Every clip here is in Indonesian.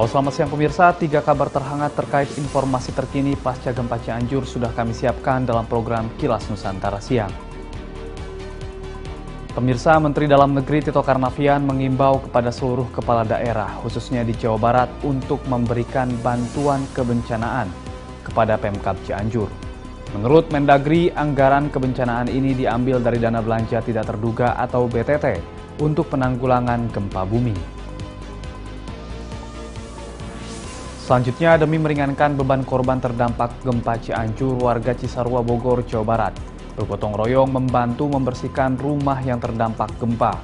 Selamat siang pemirsa, 3 kabar terhangat terkait informasi terkini pasca gempa Cianjur sudah kami siapkan dalam program Kilas Nusantara Siang. Pemirsa, Menteri Dalam Negeri Tito Karnavian mengimbau kepada seluruh kepala daerah, khususnya di Jawa Barat, untuk memberikan bantuan kebencanaan kepada Pemkab Cianjur. Menurut Mendagri, anggaran kebencanaan ini diambil dari dana belanja tidak terduga atau BTT untuk penanggulangan gempa bumi. Selanjutnya, demi meringankan beban korban terdampak gempa Cianjur, warga Cisarua, Bogor, Jawa Barat bergotong royong membantu membersihkan rumah yang terdampak gempa.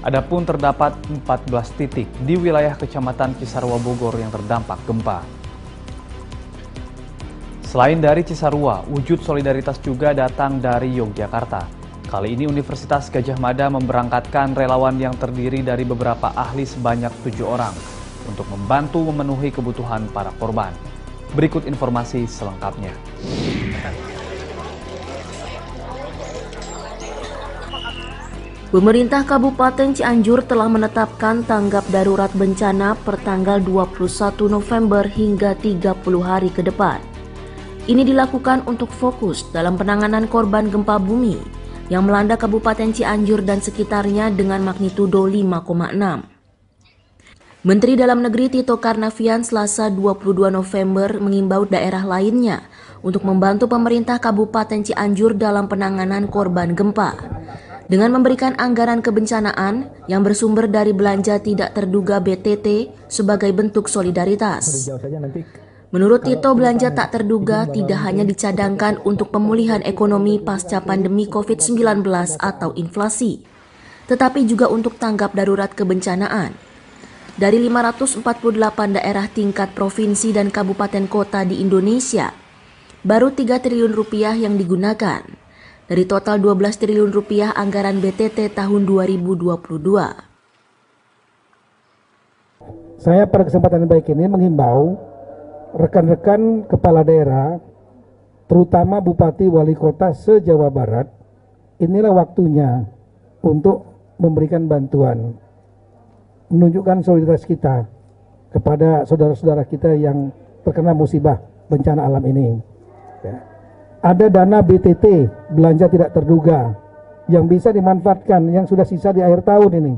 Adapun terdapat 14 titik di wilayah Kecamatan Cisarua, Bogor yang terdampak gempa. Selain dari Cisarua, wujud solidaritas juga datang dari Yogyakarta. Kali ini Universitas Gadjah Mada memberangkatkan relawan yang terdiri dari beberapa ahli sebanyak 7 orang untuk membantu memenuhi kebutuhan para korban. Berikut informasi selengkapnya. Pemerintah Kabupaten Cianjur telah menetapkan tanggap darurat bencana per tanggal 21 November hingga 30 hari ke depan. Ini dilakukan untuk fokus dalam penanganan korban gempa bumi yang melanda Kabupaten Cianjur dan sekitarnya dengan magnitudo 5,6. Menteri Dalam Negeri Tito Karnavian Selasa 22 November mengimbau daerah lainnya untuk membantu pemerintah Kabupaten Cianjur dalam penanganan korban gempa dengan memberikan anggaran kebencanaan yang bersumber dari belanja tidak terduga BTT sebagai bentuk solidaritas. Menurut Tito, belanja tak terduga tidak hanya dicadangkan untuk pemulihan ekonomi pasca pandemi COVID-19 atau inflasi, tetapi juga untuk tanggap darurat kebencanaan. Dari 548 daerah tingkat provinsi dan kabupaten kota di Indonesia, baru 3 triliun rupiah yang digunakan dari total 12 triliun rupiah anggaran BTT tahun 2022. Saya pada kesempatan yang baik ini menghimbau rekan-rekan kepala daerah, terutama Bupati Wali Kota se-Jawa Barat, inilah waktunya untuk memberikan bantuan, menunjukkan solidaritas kita kepada saudara-saudara kita yang terkena musibah bencana alam ini. Ya. Ada dana BTT, belanja tidak terduga, yang bisa dimanfaatkan, yang sudah sisa di akhir tahun ini.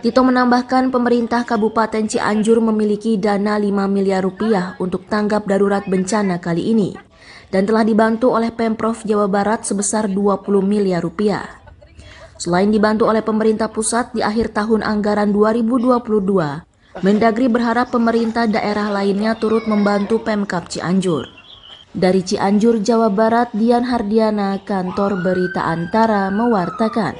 Tito menambahkan pemerintah Kabupaten Cianjur memiliki dana 5 miliar rupiah untuk tanggap darurat bencana kali ini dan telah dibantu oleh Pemprov Jawa Barat sebesar 20 miliar rupiah. Selain dibantu oleh pemerintah pusat di akhir tahun anggaran 2022, Mendagri berharap pemerintah daerah lainnya turut membantu Pemkab Cianjur. Dari Cianjur, Jawa Barat, Dian Hardiana, Kantor Berita Antara mewartakan.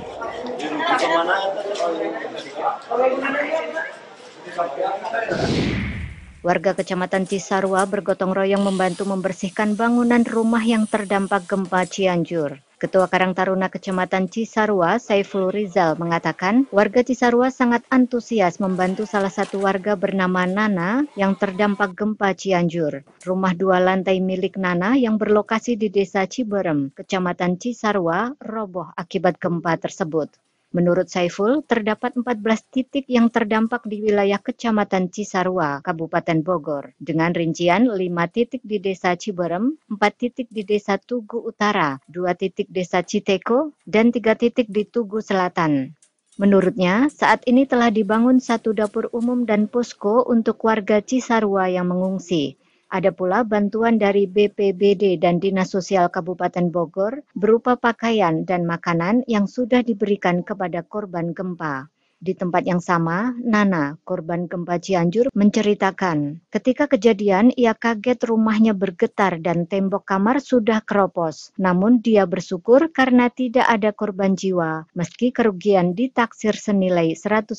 Warga Kecamatan Cisarua bergotong royong membantu membersihkan bangunan rumah yang terdampak gempa Cianjur. Ketua Karang Taruna Kecamatan Cisarua, Saiful Rizal, mengatakan warga Cisarua sangat antusias membantu salah satu warga bernama Nana yang terdampak gempa Cianjur. Rumah 2 lantai milik Nana yang berlokasi di Desa Ciberem, Kecamatan Cisarua, roboh akibat gempa tersebut. Menurut Saiful, terdapat 14 titik yang terdampak di wilayah Kecamatan Cisarua, Kabupaten Bogor, dengan rincian 5 titik di Desa Ciberem, 4 titik di Desa Tugu Utara, 2 titik Desa Citeko, dan 3 titik di Tugu Selatan. Menurutnya, saat ini telah dibangun 1 dapur umum dan posko untuk warga Cisarua yang mengungsi. Ada pula bantuan dari BPBD dan Dinas Sosial Kabupaten Bogor berupa pakaian dan makanan yang sudah diberikan kepada korban gempa. Di tempat yang sama, Nana, korban gempa Cianjur, menceritakan, ketika kejadian ia kaget rumahnya bergetar dan tembok kamar sudah keropos. Namun dia bersyukur karena tidak ada korban jiwa, meski kerugian ditaksir senilai 150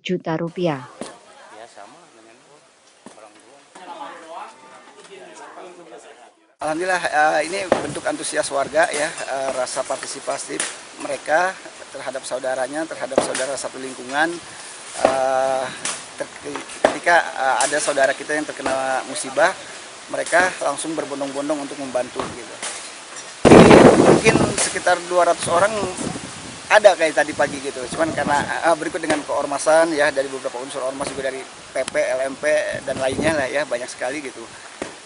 juta rupiah. Alhamdulillah ini bentuk antusias warga ya, rasa partisipasi mereka terhadap saudaranya, terhadap saudara satu lingkungan. Ketika ada saudara kita yang terkena musibah, mereka langsung berbondong-bondong untuk membantu gitu. Mungkin sekitar 200 orang ada kayak tadi pagi gitu. Cuman karena berikut dengan keormasan ya dari beberapa unsur ormas juga dari PP, LMP dan lainnya lah ya, banyak sekali gitu.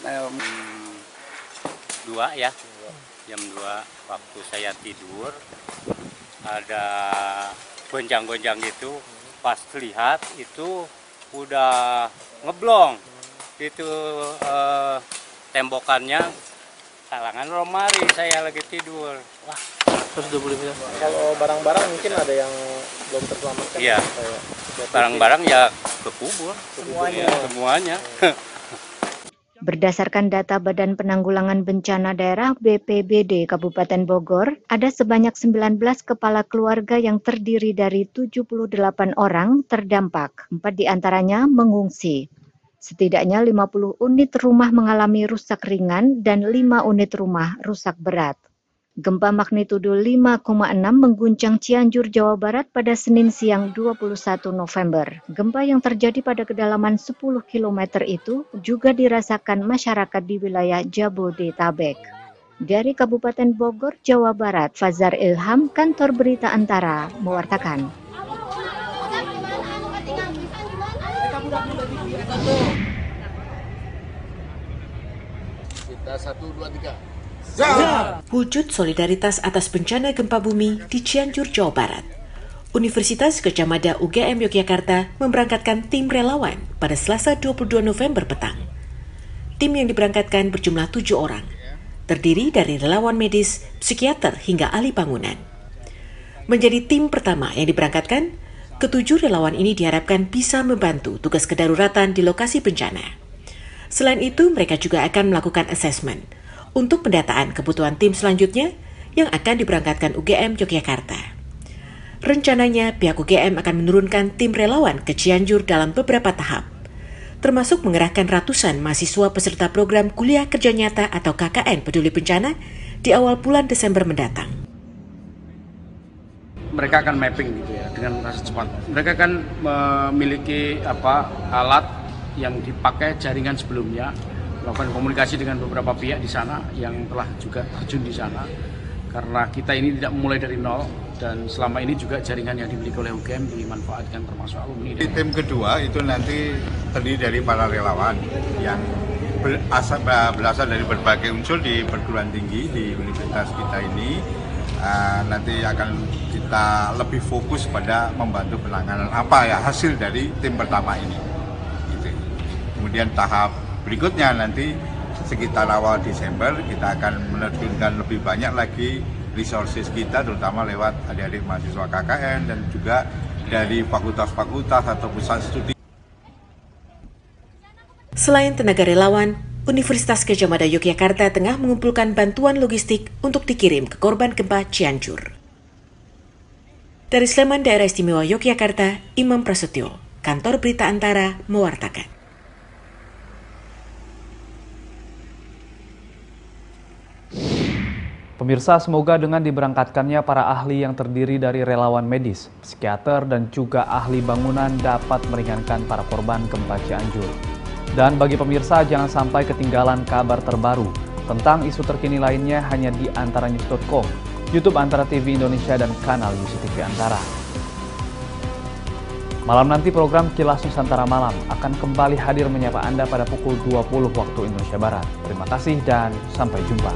Nah, 2 ya, jam 2 waktu saya tidur ada gonjang-gonjang gitu, pas lihat itu udah ngeblong itu tembokannya kalangan lemari, saya lagi tidur. Wah, 125 ya. Kalau barang-barang mungkin ada yang belum terselamatkan. Iya, barang-barang ya kekubur semuanya. Berdasarkan data Badan Penanggulangan Bencana Daerah BPBD Kabupaten Bogor, ada sebanyak 19 kepala keluarga yang terdiri dari 78 orang terdampak, 4 diantaranya mengungsi. Setidaknya 50 unit rumah mengalami rusak ringan dan 5 unit rumah rusak berat. Gempa magnitudo 5,6 mengguncang Cianjur, Jawa Barat pada Senin siang 21 November. Gempa yang terjadi pada kedalaman 10 km itu juga dirasakan masyarakat di wilayah Jabodetabek. Dari Kabupaten Bogor, Jawa Barat, Fazar Ilham, Kantor Berita Antara, mewartakan. Kita 1, 2, 3. Wujud solidaritas atas bencana gempa bumi di Cianjur, Jawa Barat. Universitas Gadjah Mada UGM Yogyakarta memberangkatkan tim relawan pada Selasa 22 November petang. Tim yang diberangkatkan berjumlah 7 orang, terdiri dari relawan medis, psikiater hingga ahli bangunan. Menjadi tim pertama yang diberangkatkan, ketujuh relawan ini diharapkan bisa membantu tugas kedaruratan di lokasi bencana. Selain itu, mereka juga akan melakukan asesmen untuk pendataan kebutuhan tim selanjutnya yang akan diberangkatkan UGM Yogyakarta. Rencananya, pihak UGM akan menurunkan tim relawan ke Cianjur dalam beberapa tahap, termasuk mengerahkan ratusan mahasiswa peserta program Kuliah Kerja Nyata atau KKN Peduli Bencana di awal bulan Desember mendatang. Mereka akan mapping gitu ya dengan cepat. Mereka akan memiliki alat yang dipakai jaringan sebelumnya, melakukan komunikasi dengan beberapa pihak di sana yang telah juga terjun di sana, karena kita ini tidak memulai dari nol dan selama ini juga jaringan yang dimiliki oleh UGM dimanfaatkan termasuk alumni. Tim kedua itu nanti terdiri dari para relawan yang berasal dari berbagai unsur di perguruan tinggi di universitas kita ini. Nanti akan kita lebih fokus pada membantu penanganan hasil dari tim pertama ini. Gitu. Kemudian tahap berikutnya nanti sekitar awal Desember kita akan menerjunkan lebih banyak lagi resources kita, terutama lewat adik-adik mahasiswa KKN dan juga dari fakultas-fakultas atau pusat studi. Selain tenaga relawan, Universitas Gadjah Mada Yogyakarta tengah mengumpulkan bantuan logistik untuk dikirim ke korban gempa Cianjur. Dari Sleman, Daerah Istimewa Yogyakarta, Imam Prasetyo, Kantor Berita Antara, mewartakan. Pemirsa, semoga dengan diberangkatkannya para ahli yang terdiri dari relawan medis, psikiater, dan juga ahli bangunan dapat meringankan para korban gempa Cianjur. Dan bagi pemirsa, jangan sampai ketinggalan kabar terbaru tentang isu terkini lainnya hanya di antaranews.com, YouTube Antara TV Indonesia, dan kanal UCTV Antara. Malam nanti program Kilas Nusantara Malam akan kembali hadir menyapa Anda pada pukul 20 waktu Indonesia Barat. Terima kasih dan sampai jumpa.